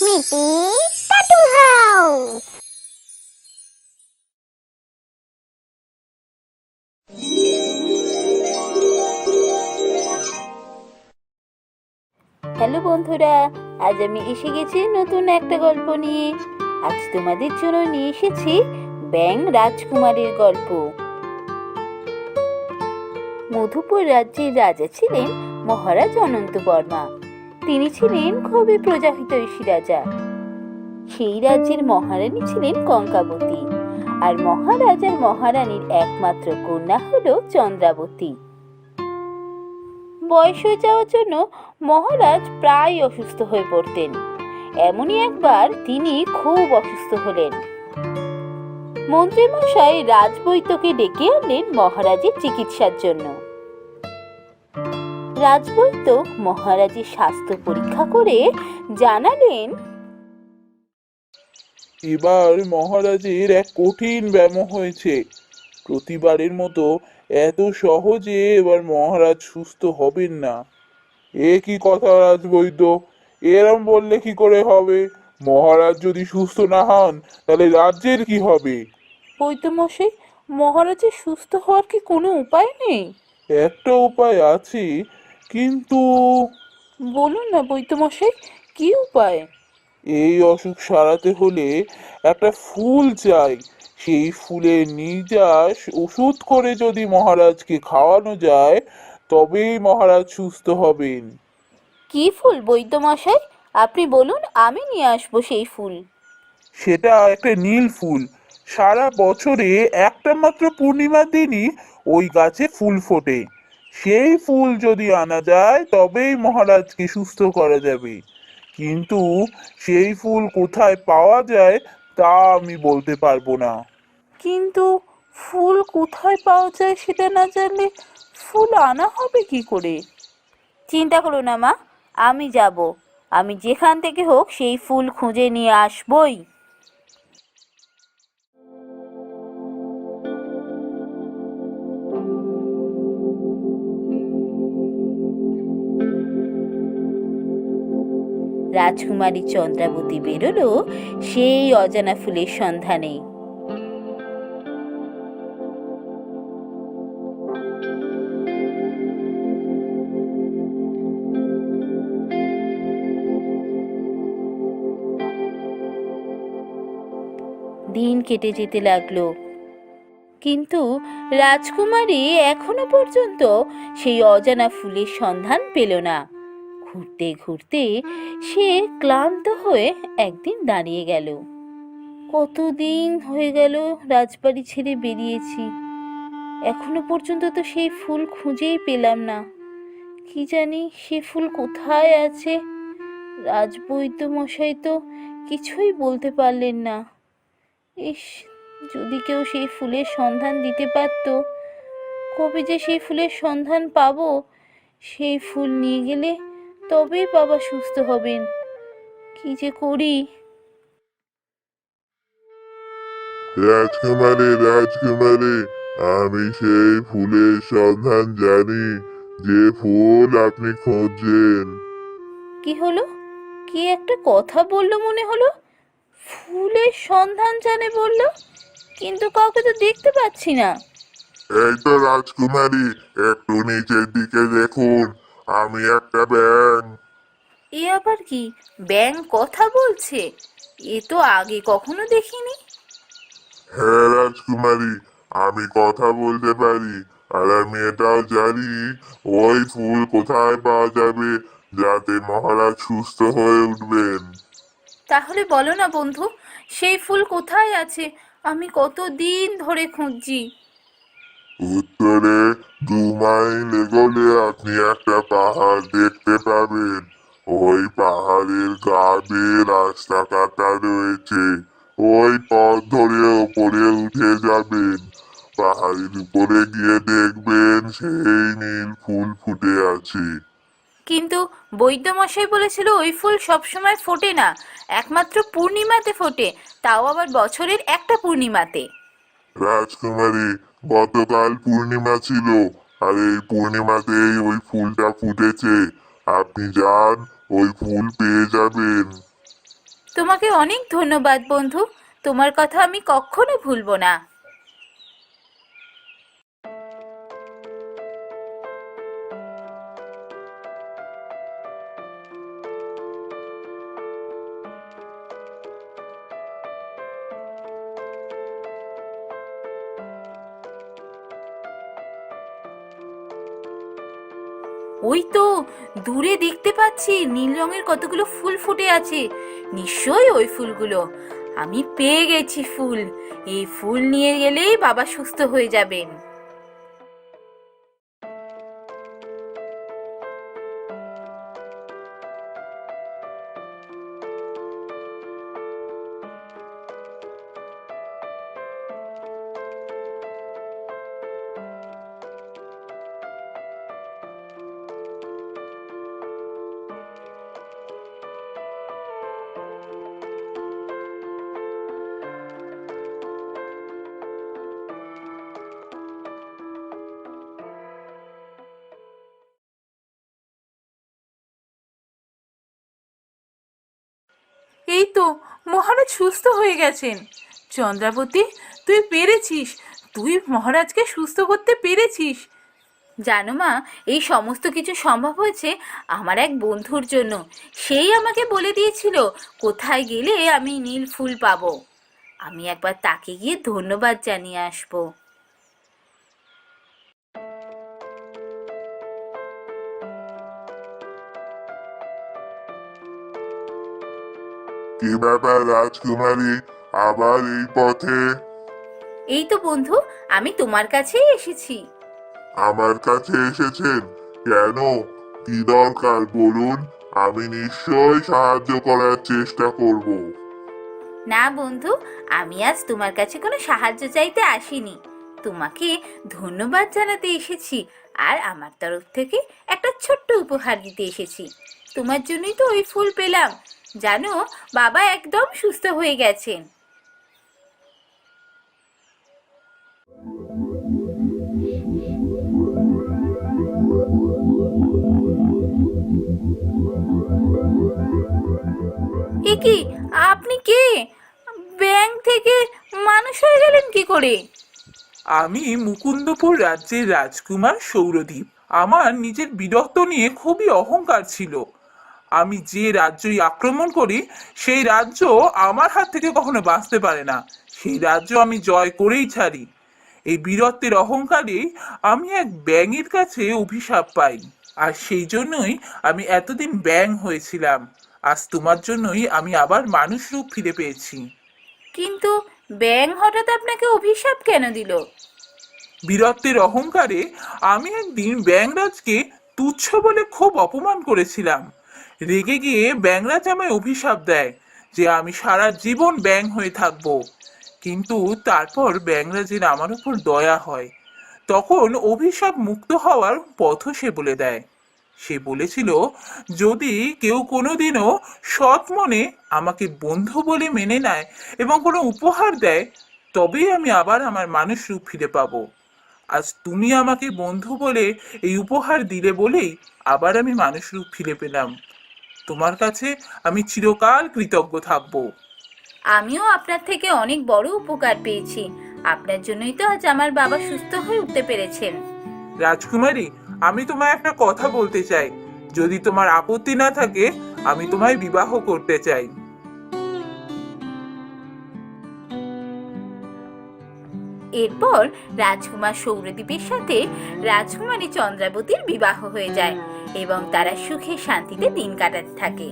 মিটি cartoon house. Hello বন্ধুরা, আজ আমি এসে গেছি নতুন একটা গল্প নিয়ে। আজ তোমাদের জন্য নিয়ে এসেছি ব্যাঙ রাজকুমারীর গল্প। মধুপুর রাজ্যের রাজা ছিলেন মহারাজ অনন্ত বর্মা। তিনি ছিলেন খুবই প্রজাহিতৈষী রাজা। সেই রাজ্যের মহারানী ছিলেন কঙ্কাবতী, আর মহারাজ আর মহারানীর একমাত্র কন্যা হলো চন্দ্রাবতী। বয়স হয়ে যাওয়ার জন্য মহারাজ প্রায় অসুস্থ হয়ে পড়তেন। এমনই একবার তিনি খুব অসুস্থ হলেন। মন্ত্রীমশাই রাজবৈদ্যকে ডেকে আনলেন মহারাজের চিকিৎসার জন্য। রাজবৈদ্য মহারাজের স্বাস্থ্য পরীক্ষা করে জানালেন, এবার মহারাজের এক কঠিন ব্যামো হয়েছে। প্রতিবারের মতো এত সহজে এবার মহারাজ সুস্থ হবেন না। এ কি কথা রাজবৈদ্য, এরম বললে কি করে হবে? মহারাজ যদি সুস্থ না হন তাহলে রাজ্যের কি হবে? বৈদ্যমশাই, মহারাজের সুস্থ হওয়ার কি কোনো উপায় নেই? একটা উপায় আছে, কিন্তু বলুন না বৈদ্যমশাই, কি উপায়? এই অসুখ সারাতে হলে একটা ফুল চাই। সেই ফুলের নির্যাস ওষুধ করে যদি মহারাজকে খাওয়ানো যায় তবেই মহারাজ সুস্থ হবেন। কি ফুল বৈদ্যমশাই? আপনি বলুন, আমি নিয়ে আসবো সেই ফুল। সেটা একটা নীল ফুল। সারা বছরে একটা মাত্র পূর্ণিমার দিনই ওই গাছে ফুল ফোটে। সেই ফুল যদি আনা যায় তবেই মহারাজকে সুস্থ করা যাবে। কিন্তু সেই ফুল কোথায় পাওয়া যায় তা আমি বলতে পারবো না। কিন্তু ফুল কোথায় পাওয়া যায় সেটা না জানলে ফুল আনা হবে কি করে? চিন্তা করো না মা, আমি যাব। আমি যেখান থেকে হোক সেই ফুল খুঁজে নিয়ে আসবই। রাজকুমারী চন্দ্রাবতী বেরোলো সেই অজানা ফুলের সন্ধানে। দিন কেটে যেতে লাগলো, কিন্তু রাজকুমারী এখনো পর্যন্ত সেই অজানা ফুলের সন্ধান পেল না। ঘুরতে ঘুরতে সে ক্লান্ত হয়ে একদিন দাঁড়িয়ে গেল। কতদিন হয়ে গেল রাজবাড়ি ছেড়ে বেরিয়েছি, এখনো পর্যন্ত তো সেই ফুল খুঁজেই পেলাম না। কি জানি সে ফুল কোথায় আছে? রাজবৈদ্য মশাই তো কিছুই বলতে পারলেন না। ইস, যদি কেউ সেই ফুলের সন্ধান দিতে পারত। কবে যে সেই ফুলের সন্ধান পাবো? সেই ফুল নিয়ে গেলে তবেই বাবা সুস্থ হবেন। কি যে করি! রাজকুমারী, রাজকুমারী, আমি সেই ফুলের সন্ধান জানি, যে ফুল আপনি খুঁজছেন। কি হলো? কি একটা কথা বললো মনে হলো। ফুলের সন্ধান জানে বললো, কিন্তু কাউকে তো দেখতে পাচ্ছি না। এই তো রাজকুমারী, একটু নিচের দিকে দেখুন, আমি একটা ব্যাঙ। এ আবার কি? ব্যাঙ কথা বলছে? এ তো আগে কখনো দেখিনি। হ্যাঁ রাজকুমারী, আমি কথা বলতে পারি, আর আমি এটাও জানি ওই ফুল কোথায় পাওয়া যাবে যাতে মহারাজ সুস্থ হয়ে উঠবেন। তাহলে বলো না বন্ধু, সেই ফুল কোথায় আছে? আমি কত দিন ধরে খুঁজছি। উত্তরে 2 মাইল এগোলে আপনি একটা পাহাড় দেখতে পাবেন। ওই পাহাড়ের গা বেয়ে রাস্তা কাটা রয়েছে। ওই পথ ধরে ওপরে উঠে যাবেন। পাহাড়ের উপরে গিয়ে দেখবেন সেই নীল ফুল ফুটে আছে। কিন্তু বৈদ্যমশাই বলেছিল ওই ফুল সবসময় ফোটে না, একমাত্র পূর্ণিমাতে ফোটে, তাও আবার বছরের একটা পূর্ণিমাতে। রাজকুমারী, গতকাল পূর্ণিমা ছিল, আর এই পূর্ণিমাতেই ওই ফুলটা ফুটেছে। আপনি যান, ওই ফুল পেয়ে যাবেন। তোমাকে অনেক ধন্যবাদ বন্ধু, তোমার কথা আমি কখনো ভুলবো না। ওই তো দূরে দেখতে পাচ্ছি নীল রঙের কতগুলো ফুল ফুটে আছে, নিশ্চয়ই ওই ফুলগুলো। আমি পেয়ে গেছি ফুল, এই ফুল নিয়ে গেলেই বাবা সুস্থ হয়ে যাবেন। এই তো মহারাজ সুস্থ হয়ে গেছেন। চন্দ্রাবতী, তুই পেরেছিস, তুই মহারাজকে সুস্থ করতে পেরেছিস। জানো মা, এই সমস্ত কিছু সম্ভব হয়েছে আমার এক বন্ধুর জন্য। সেই আমাকে বলে দিয়েছিল কোথায় গেলে আমি নীল ফুল পাবো। আমি একবার তাকে গিয়ে ধন্যবাদ জানিয়ে আসবো। কি ব্যাপার রাজকুমারী, আবার এই পথে? এই তো বন্ধু, আমি তোমার কাছেই এসেছি। আমার কাছে এসেছেন কেন? কি দরকার বলুন, আমি নিশ্চয়ই সাহায্য করার চেষ্টা করব। না বন্ধু, আমি আজ তোমার কাছে কোনো সাহায্য চাইতে আসিনি, তোমাকে ধন্যবাদ জানাতে এসেছি। আর আমার তরফ থেকে একটা ছোট্ট উপহার দিতে এসেছি। তোমার জন্যই তো ওই ফুল পেলাম। জানো, বাবা একদম সুস্থ হয়ে গেছেন। এ কি, আপনি কে? ব্যাংক থেকে মানুষ হয়ে গেলেন কি করে? আমি মুকুন্দপুর রাজ্যের রাজকুমার সৌরদীপ। আমার নিজের বীরত্ব নিয়ে খুবই অহংকার ছিল। আমি যে রাজ্যই আক্রমণ করি সেই রাজ্য আমার হাত থেকে কখনো বাঁচতে পারে না। সেই রাজ্য আমি জয় করেই ছাড়ি। এই বীরত্বের অহংকারে আমি এক ব্যাঙের কাছে অভিশাপ পাই, আর সেই জন্যই আমি এতদিন ব্যাঙ হয়েছিলাম। আজ তোমার জন্যই আমি আবার মানুষ রূপ ফিরে পেয়েছি। কিন্তু ব্যাঙ হঠাৎ আপনাকে অভিশাপ কেন দিল? বীরত্বের অহংকারে আমি একদিন ব্যাঙরাজকে তুচ্ছ বলে খুব অপমান করেছিলাম। রেগে গিয়ে ব্যাঙরাজ আমায় অভিশাপ দেয় যে আমি সারা জীবন ব্যাঙ হয়ে থাকব। কিন্তু তারপর ব্যাঙরাজের আমার উপর দয়া হয়। তখন অভিশাপ মুক্ত হওয়ার পথও সে বলে দেয়। সে বলেছিল, যদি কেউ কোনোদিনও সৎ মনে আমাকে বন্ধু বলে মেনে নেয় এবং কোনো উপহার দেয়, তবেই আমি আবার আমার মানুষ রূপ ফিরে পাবো। আজ তুমি আমাকে বন্ধু বলে এই উপহার দিলে বলেই আবার আমি মানুষ রূপ ফিরে পেলাম। তোমার কাছে আমি চিরকাল কৃতজ্ঞ থাকবো। আমিও আপনার থেকে অনেক বড় উপকার পেয়েছি। আপনার জন্যই তো আজ আমার বাবা সুস্থ হয়ে উঠতে পেরেছেন। রাজকুমারী, আমি তোমায় একটা কথা বলতে চাই। যদি তোমার আপত্তি না থাকে, আমি তোমায় বিবাহ করতে চাই। এরপর রাজকুমার সৌরদীপের সাথে রাজকুমারী চন্দ্রাবতীর বিবাহ হয়ে যায় এবং তারা সুখে শান্তিতে দিন কাটাতে থাকে।